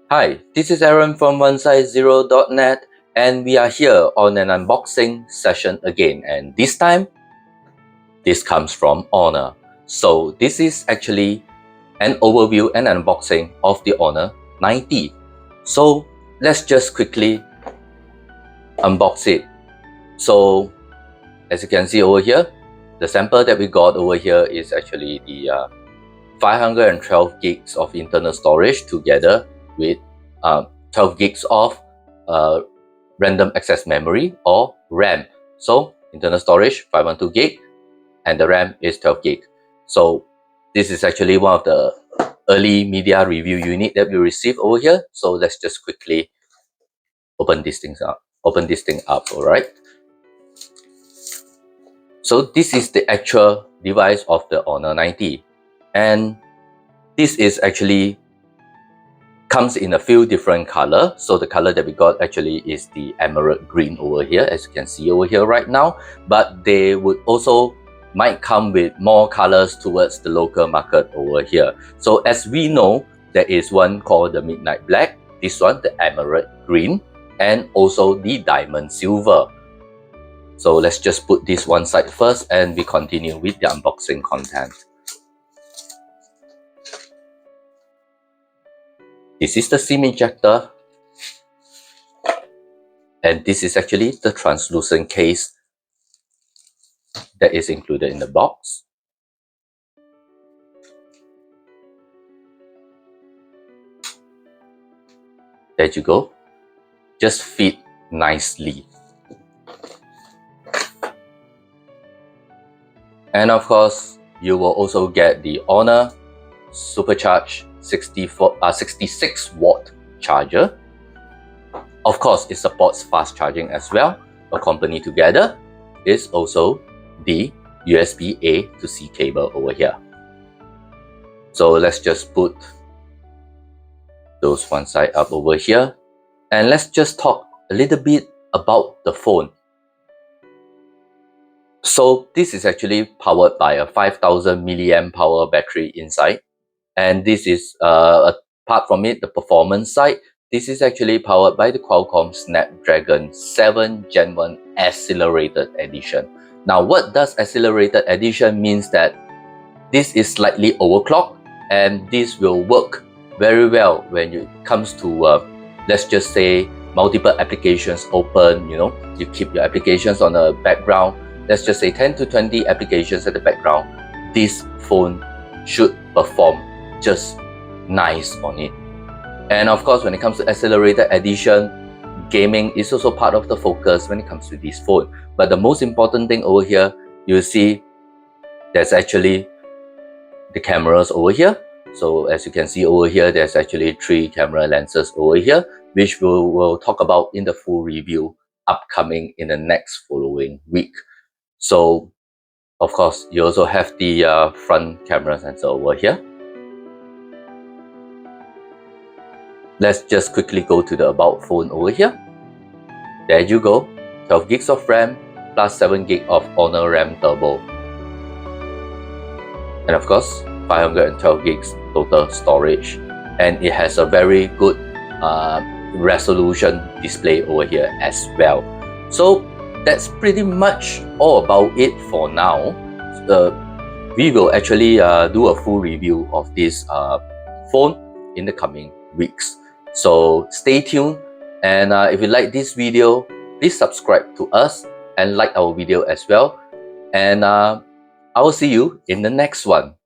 Hi, this is Aaron from OneSize0.net, and we are here on an unboxing session again, and this time this comes from Honor. So this is actually an overview and unboxing of the Honor 90. So let's just quickly unbox it. So as you can see over here, the sample that we got over here is actually the 512 gigs of internal storage together with 12 gigs of random access memory or RAM. So internal storage 512 gig and the RAM is 12 gig. So this is actually one of the early media review unit that we received over here. So let's just quickly open this thing up. All right. So this is the actual device of the Honor 90, and this is actually comes in a few different color. So the color that we got actually is the emerald green over here, as you can see over here right now, but they would also might come with more colors towards the local market over here. So as we know, there is one called the midnight black, this one the emerald green, and also the diamond silver. So let's just put this one side first and we continue with the unboxing content. This is the SIM ejector, and this is actually the translucent case that is included in the box. There you go. Just fit nicely. And of course, you will also get the Honor supercharged 66 watt charger. Of course, it supports fast charging as well. Accompanied together is also the USB-A to C cable over here. So let's just put those one side up over here, and let's just talk a little bit about the phone. So this is actually powered by a 5000 milliamp power battery inside, and this is apart from it, the performance side, this is actually powered by the Qualcomm Snapdragon 7 Gen 1 Accelerated Edition. Now what does Accelerated Edition means that this is slightly overclocked, and this will work very well when it comes to let's just say multiple applications open. You keep your applications on the background, let's just say 10 to 20 applications at the background. This phone should perform just nice on it. And of course, when it comes to Accelerated Edition, gaming is also part of the focus when it comes to this phone. But the most important thing over here, you see there's actually the cameras over here. So as you can see over here, there's actually 3 camera lenses over here, which we'll talk about in the full review upcoming in the next following week. So of course, you also have the front camera sensor over here. Let's just quickly go to the about phone over here. There you go, 12 gigs of RAM plus 7 gig of Honor RAM Turbo. And of course, 512 gigs total storage. And it has a very good resolution display over here as well. So that's pretty much all about it for now. We will actually do a full review of this phone in the coming weeks. So stay tuned, and if you like this video, please subscribe to us and like our video as well. And I will see you in the next one.